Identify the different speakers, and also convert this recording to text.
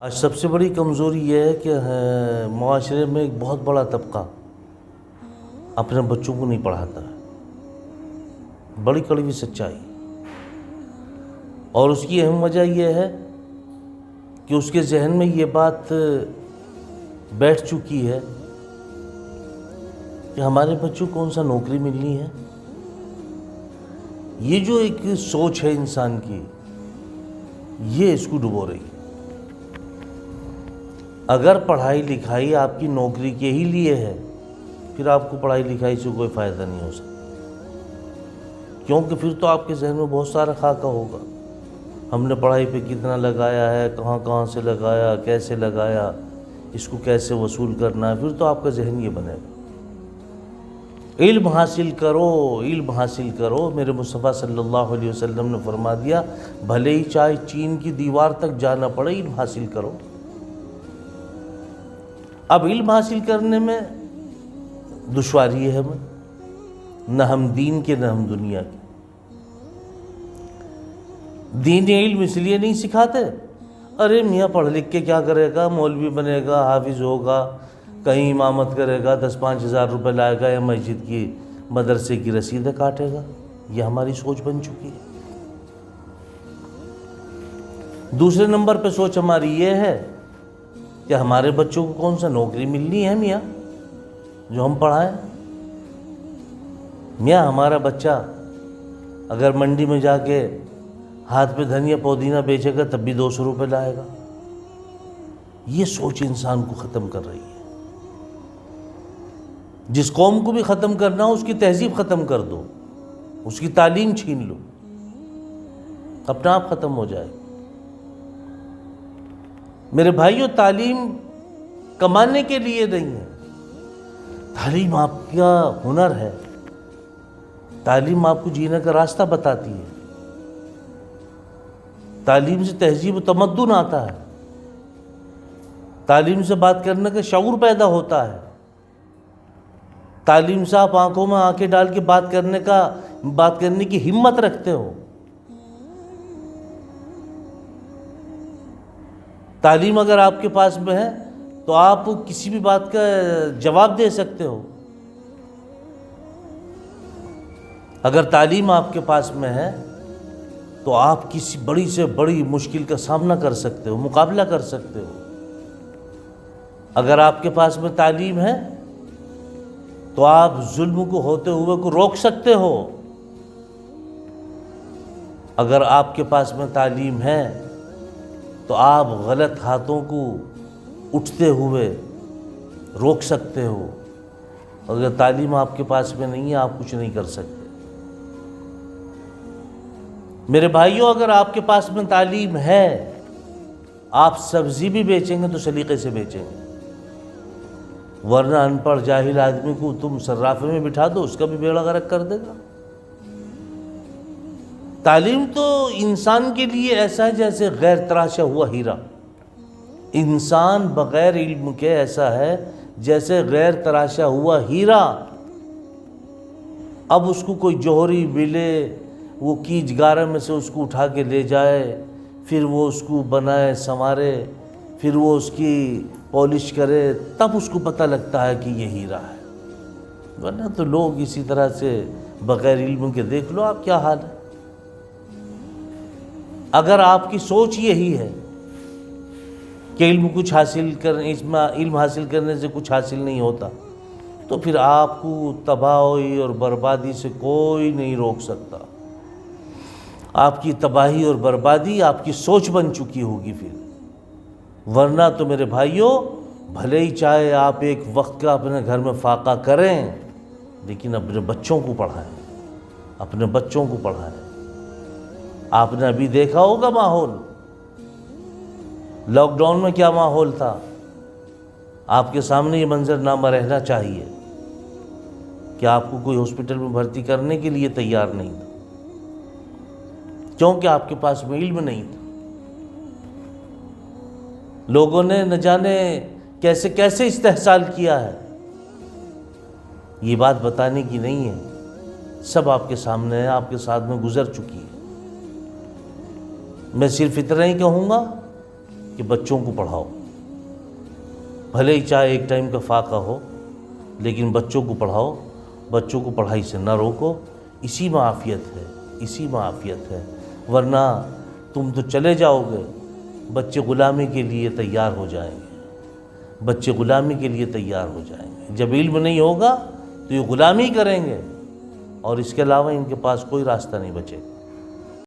Speaker 1: آج سب سے بڑی کمزوری یہ ہے کہ معاشرے میں ایک بہت بڑا طبقہ اپنے بچوں کو نہیں پڑھاتا ہے، بڑی کڑوی سچائی۔ اور اس کی اہم وجہ یہ ہے کہ اس کے ذہن میں یہ بات بیٹھ چکی ہے کہ ہمارے بچوں کو کون سا نوکری ملنی ہے۔ یہ جو ایک سوچ ہے انسان کی، یہ اس کو ڈبو رہی ہے۔ اگر پڑھائی لکھائی آپ کی نوکری کے ہی لیے ہے، پھر آپ کو پڑھائی لکھائی سے کوئی فائدہ نہیں ہو سکتا، کیونکہ پھر تو آپ کے ذہن میں بہت سارا خاکہ ہوگا، ہم نے پڑھائی پہ کتنا لگایا ہے، کہاں کہاں سے لگایا، کیسے لگایا، اس کو کیسے وصول کرنا ہے، پھر تو آپ کا ذہن یہ بنے گا۔ علم حاصل کرو، علم حاصل کرو۔ میرے مصطفیٰ صلی اللہ علیہ وسلم نے فرما دیا، بھلے ہی چاہے چین کی دیوار تک جانا پڑے، علم حاصل کرو۔ اب علم حاصل کرنے میں دشواری ہے ہمیں، نہ ہم دین کے نہ ہم دنیا کے۔ دین علم اس لیے نہیں سکھاتے، ارے میاں پڑھ لکھ کے کیا کرے گا، مولوی بنے گا، حافظ ہوگا، کہیں امامت کرے گا، 10-5 ہزار روپے لائے گا یا مسجد کی مدرسے کی رسیدیں کاٹے گا۔ یہ ہماری سوچ بن چکی ہے۔ دوسرے نمبر پہ سوچ ہماری یہ ہے کہ ہمارے بچوں کو کون سا نوکری ملنی ہے میاں جو ہم پڑھائیں۔ میاں ہمارا بچہ اگر منڈی میں جا کے ہاتھ پہ دھنیا پودینہ بیچے گا تب بھی 200 روپے لائے گا۔ یہ سوچ انسان کو ختم کر رہی ہے۔ جس قوم کو بھی ختم کرنا ہو، اس کی تہذیب ختم کر دو، اس کی تعلیم چھین لو، اپنا آپ ختم ہو جائے۔ میرے بھائیوں، تعلیم کمانے کے لیے نہیں ہے، تعلیم آپ کا ہنر ہے، تعلیم آپ کو جینے کا راستہ بتاتی ہے، تعلیم سے تہذیب و تمدن آتا ہے، تعلیم سے بات کرنے کا شعور پیدا ہوتا ہے، تعلیم سے آپ آنکھوں میں آنکھیں ڈال کے بات کرنے کی ہمت رکھتے ہو۔ تعلیم اگر آپ کے پاس میں ہے تو آپ کسی بھی بات کا جواب دے سکتے ہو۔ اگر تعلیم آپ کے پاس میں ہے تو آپ کسی بڑی سے بڑی مشکل کا سامنا کر سکتے ہو، مقابلہ کر سکتے ہو۔ اگر آپ کے پاس میں تعلیم ہے تو آپ ظلم کو ہوتے ہوئے کو روک سکتے ہو۔ اگر آپ کے پاس میں تعلیم ہے تو آپ غلط ہاتھوں کو اٹھتے ہوئے روک سکتے ہو۔ اگر تعلیم آپ کے پاس میں نہیں ہے، آپ کچھ نہیں کر سکتے۔ میرے بھائیوں، اگر آپ کے پاس میں تعلیم ہے، آپ سبزی بھی بیچیں گے تو سلیقے سے بیچیں گے، ورنہ ان پڑھ جاہل آدمی کو تم صرافے میں بٹھا دو، اس کا بھی بیڑا غرق کر دے گا۔ تعلیم تو انسان کے لیے ایسا ہے جیسے غیر تراشا ہوا ہیرا۔ انسان بغیر علم کے ایسا ہے جیسے غیر تراشا ہوا ہیرا۔ اب اس کو کوئی جوہری ملے، وہ کیچ گارے میں سے اس کو اٹھا کے لے جائے، پھر وہ اس کو بنائے سنوارے، پھر وہ اس کی پالش کرے، تب اس کو پتہ لگتا ہے کہ یہ ہیرا ہے۔ ورنہ تو لوگ اسی طرح سے بغیر علم کے دیکھ لو آپ کیا حال ہے۔ اگر آپ کی سوچ یہی ہے کہ علم حاصل کرنے سے کچھ حاصل نہیں ہوتا، تو پھر آپ کو تباہی اور بربادی سے کوئی نہیں روک سکتا۔ آپ کی تباہی اور بربادی آپ کی سوچ بن چکی ہوگی پھر۔ ورنہ تو میرے بھائیوں، بھلے ہی چاہے آپ ایک وقت کا اپنے گھر میں فاقہ کریں، لیکن اپنے بچوں کو پڑھائیں، اپنے بچوں کو پڑھائیں۔ آپ نے ابھی دیکھا ہوگا ماحول، لاک ڈاؤن میں کیا ماحول تھا۔ آپ کے سامنے یہ منظرنامہ رہنا چاہیے کہ آپ کو کوئی ہاسپٹل میں بھرتی کرنے کے لیے تیار نہیں تھا، کیونکہ آپ کے پاس میں علم نہیں تھا۔ لوگوں نے نہ جانے کیسے کیسے استحصال کیا ہے، یہ بات بتانے کی نہیں ہے، سب آپ کے سامنے ہے، آپ کے ساتھ میں گزر چکی ہے۔ میں صرف اتنا ہی کہوں گا کہ بچوں کو پڑھاؤ، بھلے ہی چاہے ایک ٹائم کا فاقہ ہو، لیکن بچوں کو پڑھاؤ، بچوں کو پڑھائی سے نہ روکو۔ اسی میں عافیت ہے، اسی میں عافیت ہے، ورنہ تم تو چلے جاؤ گے، بچے غلامی کے لیے تیار ہو جائیں گے، بچے غلامی کے لیے تیار ہو جائیں گے۔ جب علم نہیں ہوگا تو یہ غلامی کریں گے، اور اس کے علاوہ ان کے پاس کوئی راستہ نہیں بچے گا۔